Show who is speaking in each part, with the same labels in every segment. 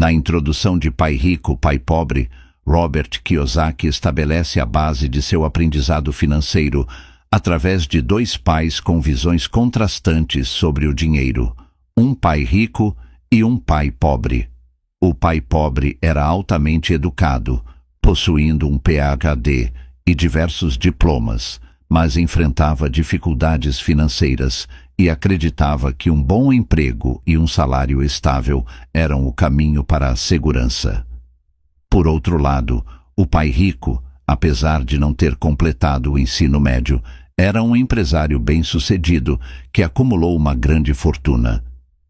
Speaker 1: Na introdução de Pai Rico, Pai Pobre, Robert Kiyosaki estabelece a base de seu aprendizado financeiro através de dois pais com visões contrastantes sobre o dinheiro, um pai rico e um pai pobre. O pai pobre era altamente educado, possuindo um PhD e diversos diplomas, mas enfrentava dificuldades financeiras e acreditava que um bom emprego e um salário estável eram o caminho para a segurança. Por outro lado, o pai rico, apesar de não ter completado o ensino médio, era um empresário bem-sucedido que acumulou uma grande fortuna.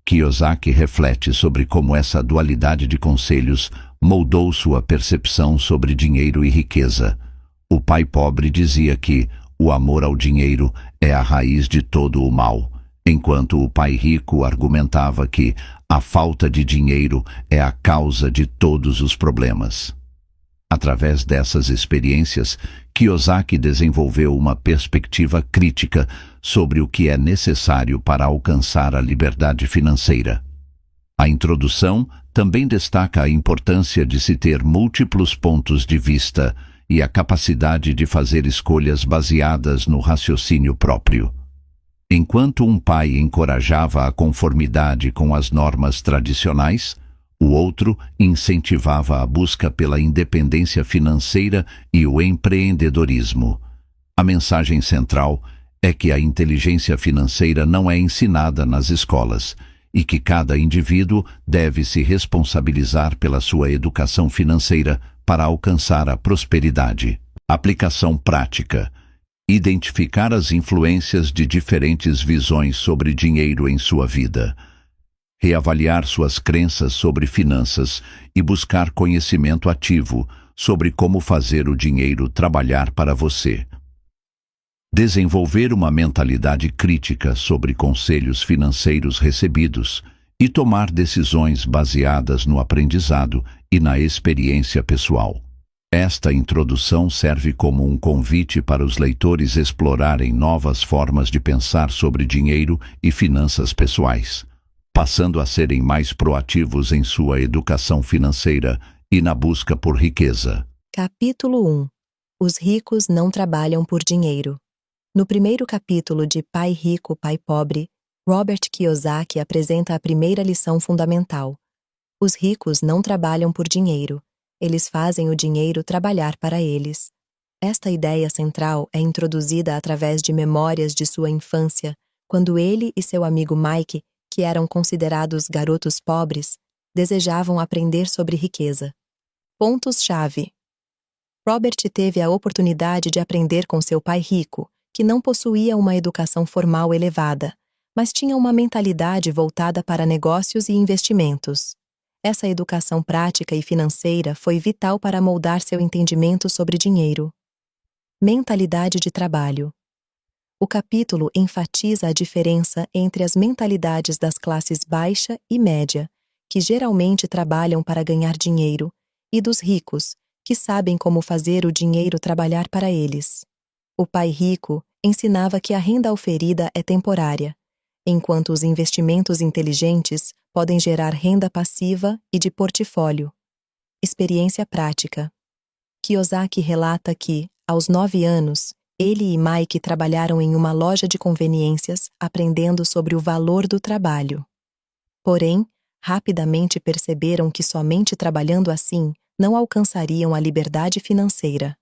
Speaker 1: Kiyosaki reflete sobre como essa dualidade de conselhos moldou sua percepção sobre dinheiro e riqueza. O pai pobre dizia que o amor ao dinheiro é a raiz de todo o mal, enquanto o pai rico argumentava que a falta de dinheiro é a causa de todos os problemas. Através dessas experiências, Kiyosaki desenvolveu uma perspectiva crítica sobre o que é necessário para alcançar a liberdade financeira. A introdução também destaca a importância de se ter múltiplos pontos de vista e a capacidade de fazer escolhas baseadas no raciocínio próprio. Enquanto um pai encorajava a conformidade com as normas tradicionais, o outro incentivava a busca pela independência financeira e o empreendedorismo. A mensagem central é que a inteligência financeira não é ensinada nas escolas e que cada indivíduo deve se responsabilizar pela sua educação financeira para alcançar a prosperidade. Aplicação prática. Identificar as influências de diferentes visões sobre dinheiro em sua vida. Reavaliar suas crenças sobre finanças e buscar conhecimento ativo sobre como fazer o dinheiro trabalhar para você. Desenvolver uma mentalidade crítica sobre conselhos financeiros recebidos e tomar decisões baseadas no aprendizado e na experiência pessoal. Esta introdução serve como um convite para os leitores explorarem novas formas de pensar sobre dinheiro e finanças pessoais, passando a serem mais proativos em sua educação financeira e na busca por riqueza.
Speaker 2: Capítulo 1. Os ricos não trabalham por dinheiro. No primeiro capítulo de Pai Rico, Pai Pobre, Robert Kiyosaki apresenta a primeira lição fundamental. Os ricos não trabalham por dinheiro. Eles fazem o dinheiro trabalhar para eles. Esta ideia central é introduzida através de memórias de sua infância, quando ele e seu amigo Mike, que eram considerados garotos pobres, desejavam aprender sobre riqueza. Pontos-chave. Robert teve a oportunidade de aprender com seu pai rico, que não possuía uma educação formal elevada, mas tinha uma mentalidade voltada para negócios e investimentos. Essa educação prática e financeira foi vital para moldar seu entendimento sobre dinheiro. Mentalidade de trabalho. O capítulo enfatiza a diferença entre as mentalidades das classes baixa e média, que geralmente trabalham para ganhar dinheiro, e dos ricos, que sabem como fazer o dinheiro trabalhar para eles. O pai rico ensinava que a renda oferida é temporária, enquanto os investimentos inteligentes podem gerar renda passiva e de portfólio. Experiência prática. Kiyosaki relata que, aos 9 anos, ele e Mike trabalharam em uma loja de conveniências, aprendendo sobre o valor do trabalho. Porém, rapidamente perceberam que somente trabalhando assim não alcançariam a liberdade financeira.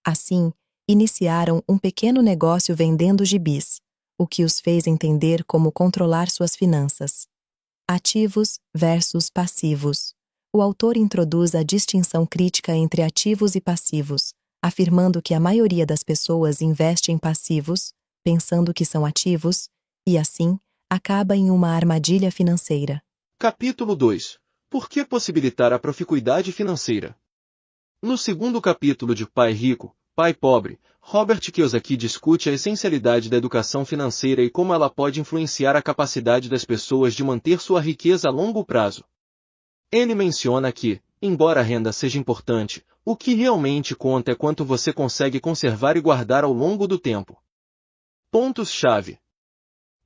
Speaker 2: Assim, iniciaram um pequeno negócio vendendo gibis, o que os fez entender como controlar suas finanças. Ativos versus passivos. O autor introduz a distinção crítica entre ativos e passivos, afirmando que a maioria das pessoas investe em passivos, pensando que são ativos, e assim, acaba em uma armadilha financeira.
Speaker 3: Capítulo 2. Por que possibilitar a proficuidade financeira? No segundo capítulo de Pai Rico, Pai Pobre, Robert Kiyosaki discute a essencialidade da educação financeira e como ela pode influenciar a capacidade das pessoas de manter sua riqueza a longo prazo. Ele menciona que, embora a renda seja importante, o que realmente conta é quanto você consegue conservar e guardar ao longo do tempo. Pontos-chave.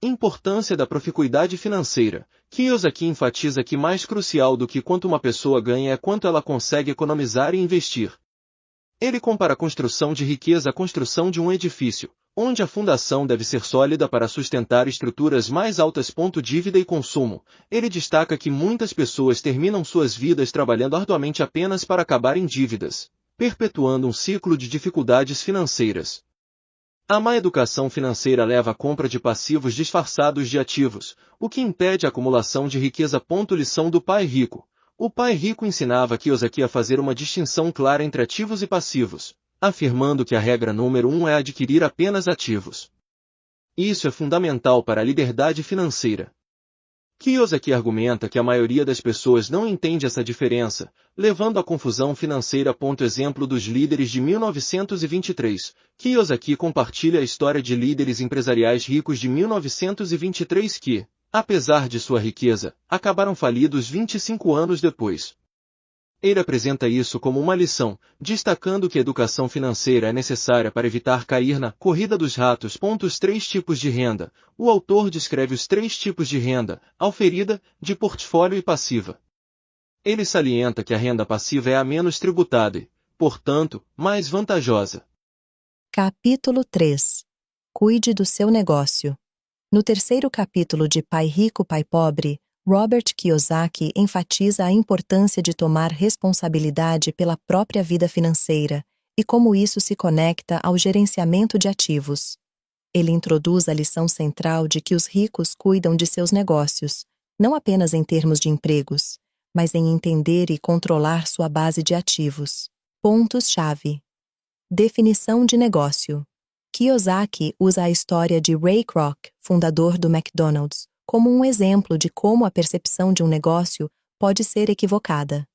Speaker 3: Importância da proficuidade financeira. Kiyosaki enfatiza que mais crucial do que quanto uma pessoa ganha é quanto ela consegue economizar e investir. Ele compara a construção de riqueza à construção de um edifício, onde a fundação deve ser sólida para sustentar estruturas mais altas. Dívida e consumo. Ele destaca que muitas pessoas terminam suas vidas trabalhando arduamente apenas para acabar em dívidas, perpetuando um ciclo de dificuldades financeiras. A má educação financeira leva à compra de passivos disfarçados de ativos, o que impede a acumulação de riqueza. Lição do pai rico. O pai rico ensinava Kiyosaki a fazer uma distinção clara entre ativos e passivos, afirmando que a regra número 1 é adquirir apenas ativos. Isso é fundamental para a liberdade financeira. Kiyosaki argumenta que a maioria das pessoas não entende essa diferença, levando à confusão financeira. Exemplo dos líderes de 1923. Kiyosaki compartilha a história de líderes empresariais ricos de 1923 que, apesar de sua riqueza, acabaram falidos 25 anos depois. Ele apresenta isso como uma lição, destacando que a educação financeira é necessária para evitar cair na corrida dos ratos. Os 3 tipos de renda. O autor descreve os 3 tipos de renda: auferida, de portfólio e passiva. Ele salienta que a renda passiva é a menos tributada e, portanto, mais vantajosa.
Speaker 2: Capítulo 3. Cuide do seu negócio. No terceiro capítulo de Pai Rico, Pai Pobre, Robert Kiyosaki enfatiza a importância de tomar responsabilidade pela própria vida financeira e como isso se conecta ao gerenciamento de ativos. Ele introduz a lição central de que os ricos cuidam de seus negócios, não apenas em termos de empregos, mas em entender e controlar sua base de ativos. Pontos-chave. Definição de negócio. Kiyosaki usa a história de Ray Kroc, fundador do McDonald's, como um exemplo de como a percepção de um negócio pode ser equivocada.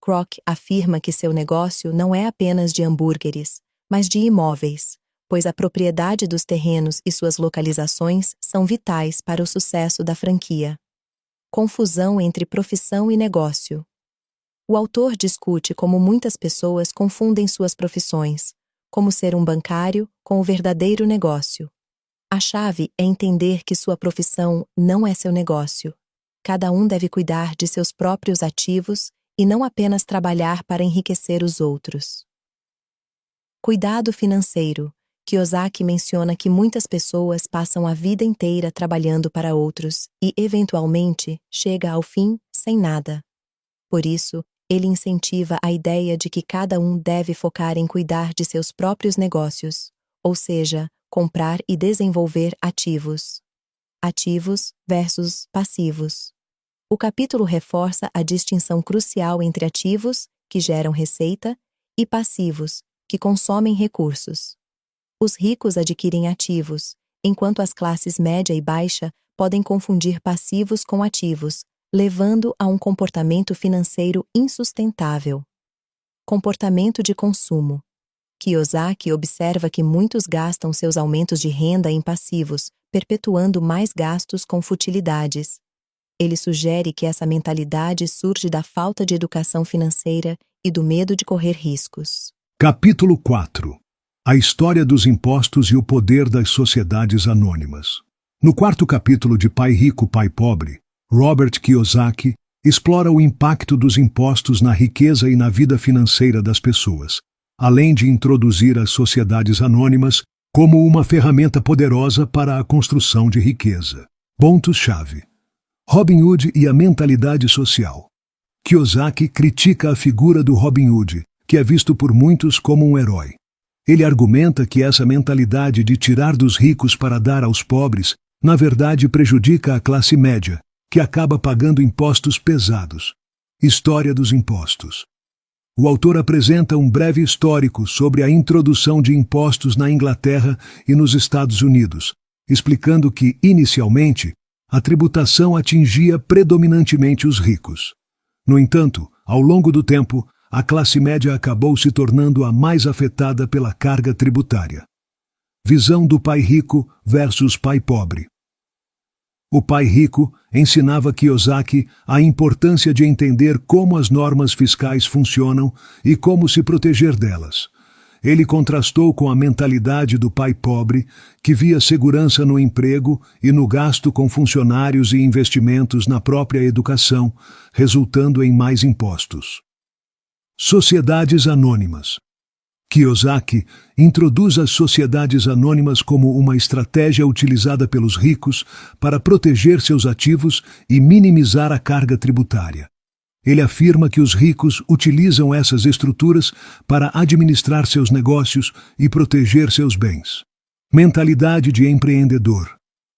Speaker 2: Kroc afirma que seu negócio não é apenas de hambúrgueres, mas de imóveis, pois a propriedade dos terrenos e suas localizações são vitais para o sucesso da franquia. Confusão entre profissão e negócio. O autor discute como muitas pessoas confundem suas profissões, como ser um bancário com o verdadeiro negócio. A chave é entender que sua profissão não é seu negócio. Cada um deve cuidar de seus próprios ativos e não apenas trabalhar para enriquecer os outros. Cuidado financeiro. Kiyosaki menciona que muitas pessoas passam a vida inteira trabalhando para outros e, eventualmente, chega ao fim sem nada. Por isso, ele incentiva a ideia de que cada um deve focar em cuidar de seus próprios negócios, ou seja, comprar e desenvolver ativos. Ativos versus passivos. O capítulo reforça a distinção crucial entre ativos, que geram receita, e passivos, que consomem recursos. Os ricos adquirem ativos, enquanto as classes média e baixa podem confundir passivos com ativos, levando a um comportamento financeiro insustentável. Comportamento de consumo. Kiyosaki observa que muitos gastam seus aumentos de renda em passivos, perpetuando mais gastos com futilidades. Ele sugere que essa mentalidade surge da falta de educação financeira e do medo de correr riscos.
Speaker 4: Capítulo 4. A história dos impostos e o poder das sociedades anônimas. No quarto capítulo de Pai Rico, Pai Pobre, Robert Kiyosaki explora o impacto dos impostos na riqueza e na vida financeira das pessoas, além de introduzir as sociedades anônimas como uma ferramenta poderosa para a construção de riqueza. Pontos-chave. Robin Hood e a mentalidade social. Kiyosaki critica a figura do Robin Hood, que é visto por muitos como um herói. Ele argumenta que essa mentalidade de tirar dos ricos para dar aos pobres, na verdade prejudica a classe média, que acaba pagando impostos pesados. História dos impostos. O autor apresenta um breve histórico sobre a introdução de impostos na Inglaterra e nos Estados Unidos, explicando que, inicialmente, a tributação atingia predominantemente os ricos. No entanto, ao longo do tempo, a classe média acabou se tornando a mais afetada pela carga tributária. Visão do pai rico versus pai pobre. O pai rico ensinava Kiyosaki a importância de entender como as normas fiscais funcionam e como se proteger delas. Ele contrastou com a mentalidade do pai pobre, que via segurança no emprego e no gasto com funcionários e investimentos na própria educação, resultando em mais impostos. Sociedades anônimas. Kiyosaki introduz as sociedades anônimas como uma estratégia utilizada pelos ricos para proteger seus ativos e minimizar a carga tributária. Ele afirma que os ricos utilizam essas estruturas para administrar seus negócios e proteger seus bens. Mentalidade de empreendedor.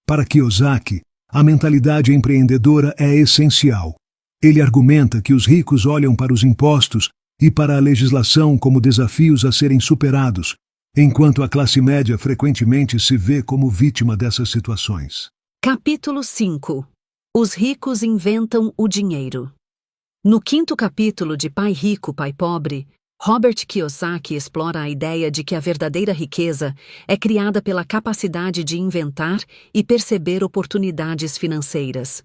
Speaker 4: Para Kiyosaki, a mentalidade empreendedora é essencial. Ele argumenta que os ricos olham para os impostos e para a legislação como desafios a serem superados, enquanto a classe média frequentemente se vê como vítima dessas situações.
Speaker 5: Capítulo 5. Os ricos inventam o dinheiro. No quinto capítulo de Pai Rico, Pai Pobre, Robert Kiyosaki explora a ideia de que a verdadeira riqueza é criada pela capacidade de inventar e perceber oportunidades financeiras.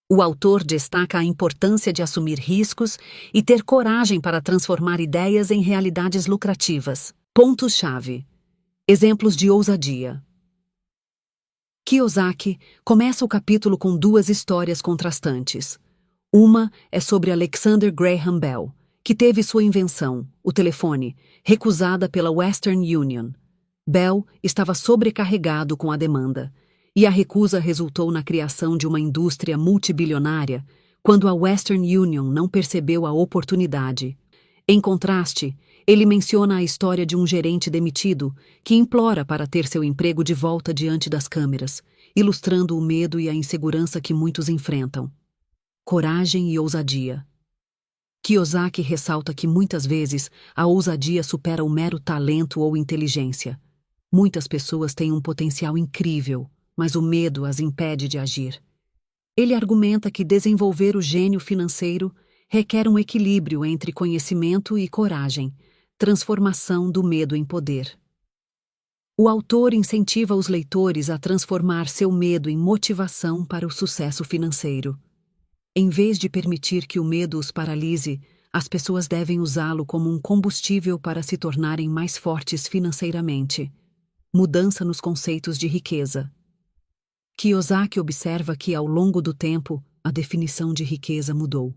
Speaker 5: O autor destaca a importância de assumir riscos e ter coragem para transformar ideias em realidades lucrativas. Pontos-chave. Exemplos de ousadia. Kiyosaki começa o capítulo com duas histórias contrastantes. Uma é sobre Alexander Graham Bell, que teve sua invenção, o telefone, recusada pela Western Union. Bell estava sobrecarregado com a demanda, e a recusa resultou na criação de uma indústria multibilionária, quando a Western Union não percebeu a oportunidade. Em contraste, ele menciona a história de um gerente demitido que implora para ter seu emprego de volta diante das câmeras, ilustrando o medo e a insegurança que muitos enfrentam. Coragem e ousadia. Kiyosaki ressalta que muitas vezes a ousadia supera o mero talento ou inteligência. Muitas pessoas têm um potencial incrível, mas o medo as impede de agir. Ele argumenta que desenvolver o gênio financeiro requer um equilíbrio entre conhecimento e coragem, transformação do medo em poder. O autor incentiva os leitores a transformar seu medo em motivação para o sucesso financeiro. Em vez de permitir que o medo os paralise, as pessoas devem usá-lo como um combustível para se tornarem mais fortes financeiramente. Mudança nos conceitos de riqueza. Kiyosaki observa que, ao longo do tempo, a definição de riqueza mudou.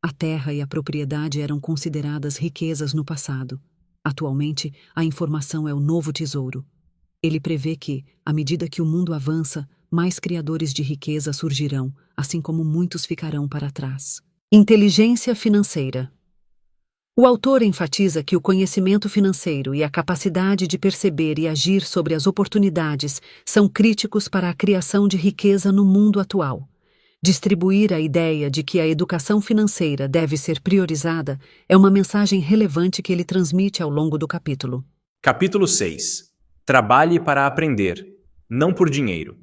Speaker 5: A terra e a propriedade eram consideradas riquezas no passado. Atualmente, a informação é o novo tesouro. Ele prevê que, à medida que o mundo avança, mais criadores de riqueza surgirão, assim como muitos ficarão para trás. Inteligência financeira. O autor enfatiza que o conhecimento financeiro e a capacidade de perceber e agir sobre as oportunidades são críticos para a criação de riqueza no mundo atual. Distribuir a ideia de que a educação financeira deve ser priorizada é uma mensagem relevante que ele transmite ao longo do capítulo.
Speaker 6: Capítulo 6. Trabalhe para aprender, não por dinheiro.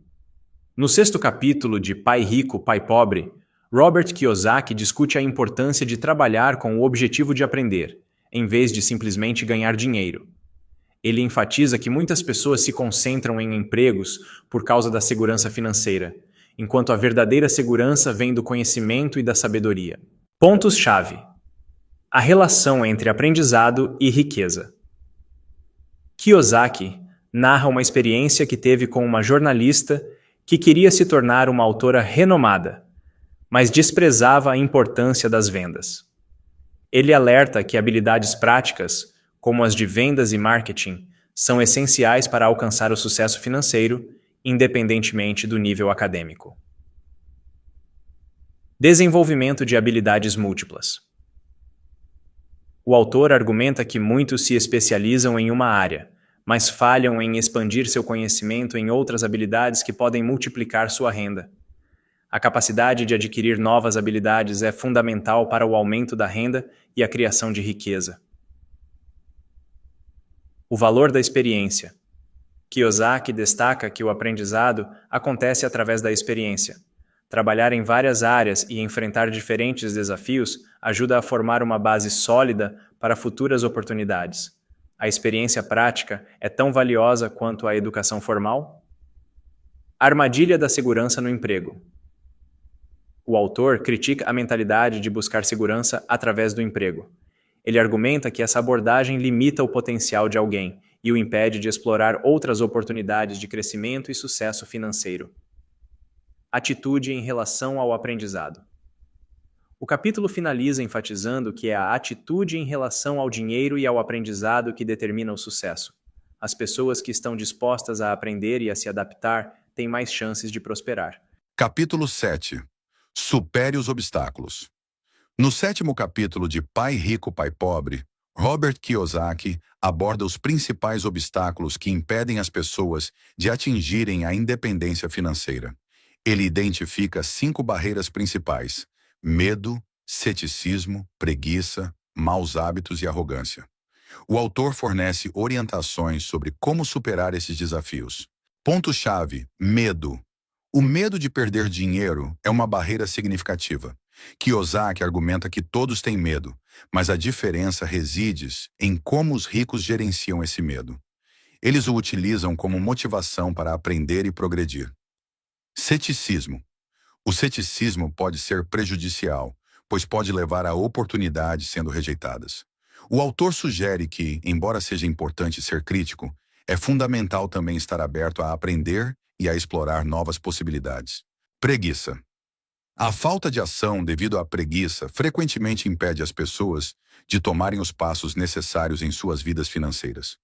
Speaker 6: No sexto capítulo de Pai Rico, Pai Pobre, Robert Kiyosaki discute a importância de trabalhar com o objetivo de aprender, em vez de simplesmente ganhar dinheiro. Ele enfatiza que muitas pessoas se concentram em empregos por causa da segurança financeira, enquanto a verdadeira segurança vem do conhecimento e da sabedoria. Pontos-chave. A relação entre aprendizado e riqueza. Kiyosaki narra uma experiência que teve com uma jornalista que queria se tornar uma autora renomada, mas desprezava a importância das vendas. Ele alerta que habilidades práticas, como as de vendas e marketing, são essenciais para alcançar o sucesso financeiro, independentemente do nível acadêmico. Desenvolvimento de habilidades múltiplas. O autor argumenta que muitos se especializam em uma área, mas falham em expandir seu conhecimento em outras habilidades que podem multiplicar sua renda. A capacidade de adquirir novas habilidades é fundamental para o aumento da renda e a criação de riqueza. O valor da experiência. Kiyosaki destaca que o aprendizado acontece através da experiência. Trabalhar em várias áreas e enfrentar diferentes desafios ajuda a formar uma base sólida para futuras oportunidades. A experiência prática é tão valiosa quanto a educação formal? Armadilha da segurança no emprego. O autor critica a mentalidade de buscar segurança através do emprego. Ele argumenta que essa abordagem limita o potencial de alguém e o impede de explorar outras oportunidades de crescimento e sucesso financeiro. Atitude em relação ao aprendizado. O capítulo finaliza enfatizando que é a atitude em relação ao dinheiro e ao aprendizado que determina o sucesso. As pessoas que estão dispostas a aprender e a se adaptar têm mais chances de prosperar.
Speaker 7: Capítulo 7. Supere os obstáculos. No 7º capítulo de Pai Rico, Pai Pobre, Robert Kiyosaki aborda os principais obstáculos que impedem as pessoas de atingirem a independência financeira. Ele identifica 5 barreiras principais: medo, ceticismo, preguiça, maus hábitos e arrogância. O autor fornece orientações sobre como superar esses desafios. Ponto-chave: medo. O medo de perder dinheiro é uma barreira significativa. Kiyosaki argumenta que todos têm medo, mas a diferença reside em como os ricos gerenciam esse medo. Eles o utilizam como motivação para aprender e progredir. Ceticismo. O ceticismo pode ser prejudicial, pois pode levar a oportunidades sendo rejeitadas. O autor sugere que, embora seja importante ser crítico, é fundamental também estar aberto a aprender e a explorar novas possibilidades. Preguiça. A falta de ação devido à preguiça frequentemente impede as pessoas de tomarem os passos necessários em suas vidas financeiras.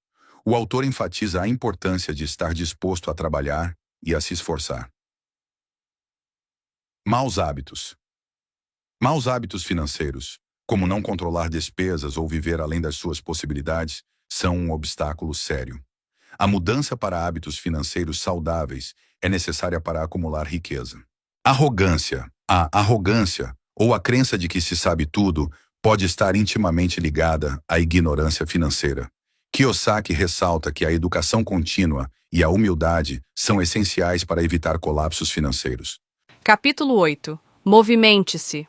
Speaker 7: O autor enfatiza a importância de estar disposto a trabalhar e a se esforçar. Maus hábitos. Maus hábitos financeiros, como não controlar despesas ou viver além das suas possibilidades, são um obstáculo sério. A mudança para hábitos financeiros saudáveis é necessária para acumular riqueza. Arrogância. A arrogância, ou a crença de que se sabe tudo, pode estar intimamente ligada à ignorância financeira. Kiyosaki ressalta que a educação contínua e a humildade são essenciais para evitar colapsos financeiros.
Speaker 8: Capítulo 8. Movimente-se.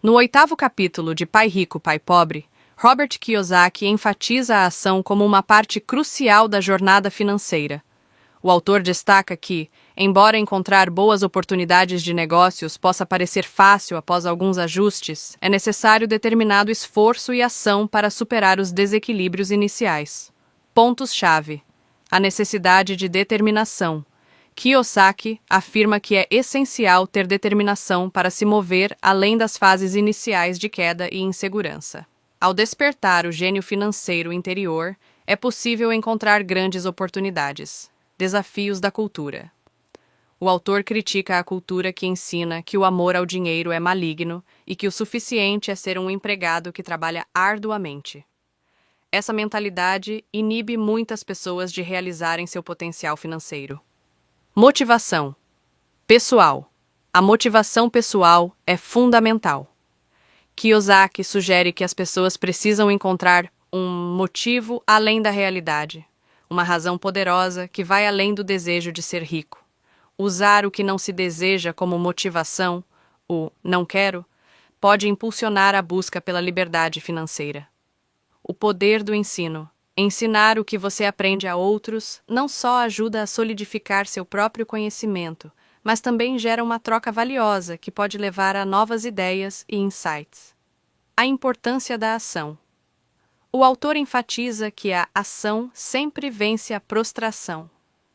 Speaker 8: No 8º capítulo de Pai Rico, Pai Pobre, Robert Kiyosaki enfatiza a ação como uma parte crucial da jornada financeira. O autor destaca que, embora encontrar boas oportunidades de negócios possa parecer fácil após alguns ajustes, é necessário determinado esforço e ação para superar os desequilíbrios iniciais. Pontos-chave. A necessidade de determinação. Kiyosaki afirma que é essencial ter determinação para se mover além das fases iniciais de queda e insegurança. Ao despertar o gênio financeiro interior, é possível encontrar grandes oportunidades. Desafios da cultura. O autor critica a cultura que ensina que o amor ao dinheiro é maligno e que o suficiente é ser um empregado que trabalha arduamente. Essa mentalidade inibe muitas pessoas de realizarem seu potencial financeiro. Motivação. Pessoal. A motivação pessoal é fundamental. Kiyosaki sugere que as pessoas precisam encontrar um motivo além da realidade, uma razão poderosa que vai além do desejo de ser rico. Usar o que não se deseja como motivação, o não quero, pode impulsionar a busca pela liberdade financeira. O poder do ensino. Ensinar o que você aprende a outros não só ajuda a solidificar seu próprio conhecimento, mas também gera uma troca valiosa que pode levar a novas ideias e insights. A importância da ação. O autor enfatiza que a ação sempre vence a prostração.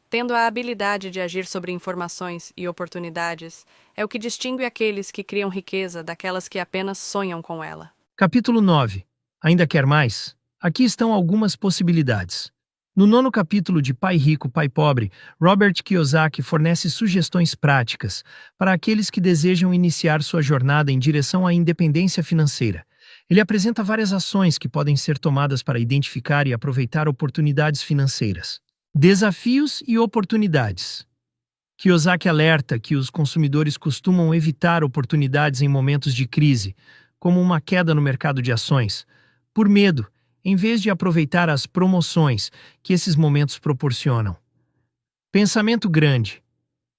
Speaker 8: Tendo a habilidade de agir sobre informações e oportunidades, é o que distingue aqueles que criam riqueza daquelas que apenas sonham com ela.
Speaker 9: Capítulo 9. Ainda quer mais? Aqui estão algumas possibilidades. No 9º capítulo de Pai Rico, Pai Pobre, Robert Kiyosaki fornece sugestões práticas para aqueles que desejam iniciar sua jornada em direção à independência financeira. Ele apresenta várias ações que podem ser tomadas para identificar e aproveitar oportunidades financeiras. Desafios e oportunidades. Kiyosaki alerta que os consumidores costumam evitar oportunidades em momentos de crise, como uma queda no mercado de ações, por medo, em vez de aproveitar as promoções que esses momentos proporcionam. Pensamento grande.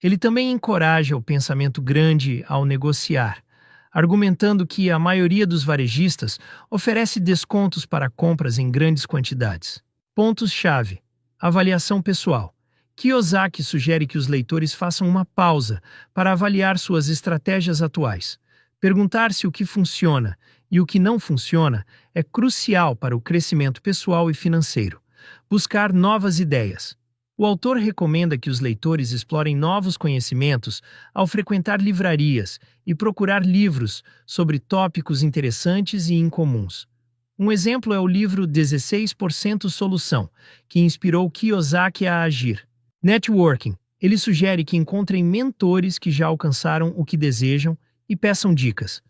Speaker 9: Ele também encoraja o pensamento grande ao negociar, argumentando que a maioria dos varejistas oferece descontos para compras em grandes quantidades. Pontos-chave. Avaliação pessoal. Kiyosaki sugere que os leitores façam uma pausa para avaliar suas estratégias atuais, perguntar se o que funciona E o que não funciona é crucial para o crescimento pessoal e financeiro. Buscar novas ideias. O autor recomenda que os leitores explorem novos conhecimentos ao frequentar livrarias e procurar livros sobre tópicos interessantes e incomuns. Um exemplo é o livro 16% Solução, que inspirou Kiyosaki a agir. Networking. Ele sugere que encontrem mentores que já alcançaram o que desejam e peçam dicas.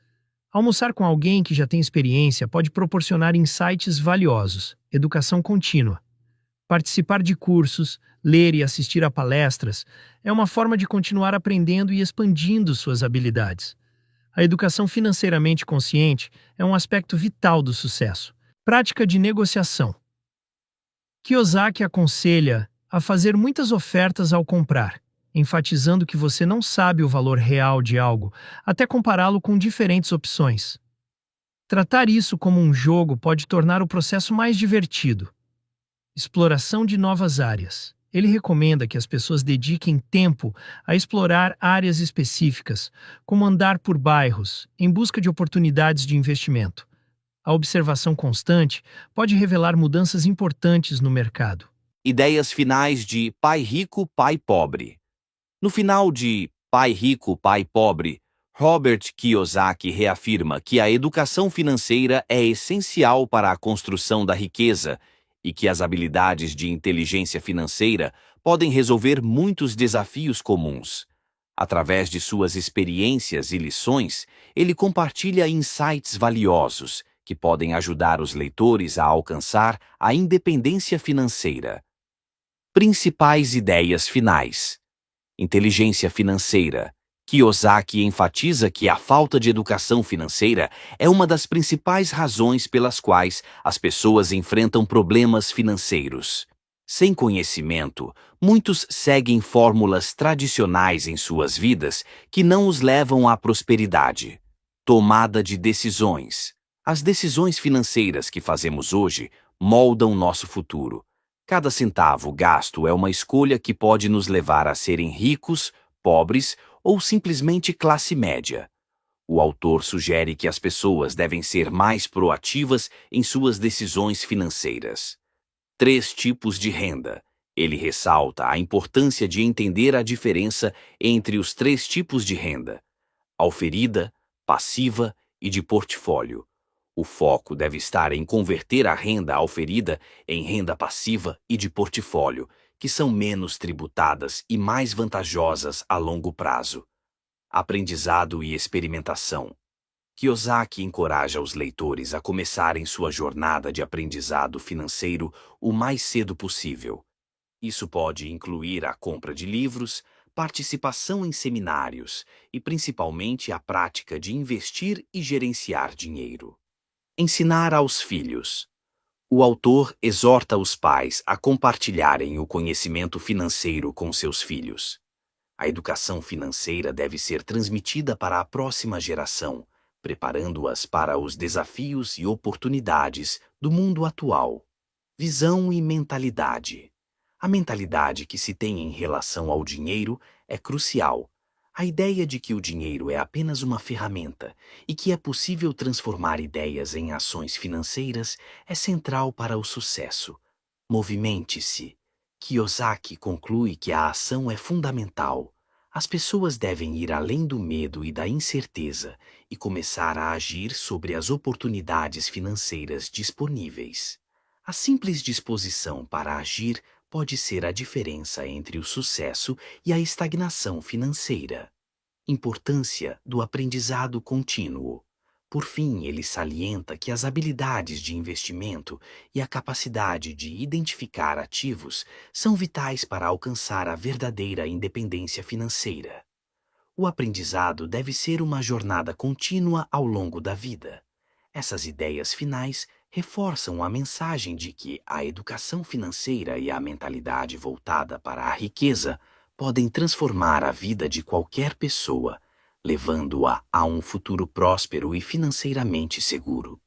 Speaker 9: Almoçar com alguém que já tem experiência pode proporcionar insights valiosos. Educação contínua. Participar de cursos, ler e assistir a palestras é uma forma de continuar aprendendo e expandindo suas habilidades. A educação financeiramente consciente é um aspecto vital do sucesso. Prática de negociação. Kiyosaki aconselha a fazer muitas ofertas ao comprar, enfatizando que você não sabe o valor real de algo até compará-lo com diferentes opções. Tratar isso como um jogo pode tornar o processo mais divertido. Exploração de novas áreas. Ele recomenda que as pessoas dediquem tempo a explorar áreas específicas, como andar por bairros, em busca de oportunidades de investimento. A observação constante pode revelar mudanças importantes no mercado.
Speaker 10: Ideias finais de Pai Rico, Pai Pobre. No final de Pai Rico, Pai Pobre, Robert Kiyosaki reafirma que a educação financeira é essencial para a construção da riqueza e que as habilidades de inteligência financeira podem resolver muitos desafios comuns. Através de suas experiências e lições, ele compartilha insights valiosos que podem ajudar os leitores a alcançar a independência financeira. Principais ideias finais. Inteligência financeira. Kiyosaki enfatiza que a falta de educação financeira é uma das principais razões pelas quais as pessoas enfrentam problemas financeiros. Sem conhecimento, muitos seguem fórmulas tradicionais em suas vidas que não os levam à prosperidade. Tomada de decisões. As decisões financeiras que fazemos hoje moldam nosso futuro. Cada centavo gasto é uma escolha que pode nos levar a serem ricos, pobres ou simplesmente classe média. O autor sugere que as pessoas devem ser mais proativas em suas decisões financeiras. 3 tipos de renda. Ele ressalta a importância de entender a diferença entre os 3 tipos de renda: auferida, passiva e de portfólio. O foco deve estar em converter a renda auferida em renda passiva e de portfólio, que são menos tributadas e mais vantajosas a longo prazo. Aprendizado e experimentação. Kiyosaki encoraja os leitores a começarem sua jornada de aprendizado financeiro o mais cedo possível. Isso pode incluir a compra de livros, participação em seminários e principalmente a prática de investir e gerenciar dinheiro. Ensinar aos filhos. O autor exorta os pais a compartilharem o conhecimento financeiro com seus filhos. A educação financeira deve ser transmitida para a próxima geração, preparando-as para os desafios e oportunidades do mundo atual. Visão e mentalidade. A mentalidade que se tem em relação ao dinheiro é crucial. A ideia de que o dinheiro é apenas uma ferramenta e que é possível transformar ideias em ações financeiras é central para o sucesso. Movimente-se. Kiyosaki conclui que a ação é fundamental. As pessoas devem ir além do medo e da incerteza e começar a agir sobre as oportunidades financeiras disponíveis. A simples disposição para agir pode ser a diferença entre o sucesso e a estagnação financeira. Importância do aprendizado contínuo. Por fim, ele salienta que as habilidades de investimento e a capacidade de identificar ativos são vitais para alcançar a verdadeira independência financeira. O aprendizado deve ser uma jornada contínua ao longo da vida. Essas ideias finais reforçam a mensagem de que a educação financeira e a mentalidade voltada para a riqueza podem transformar a vida de qualquer pessoa, levando-a a um futuro próspero e financeiramente seguro.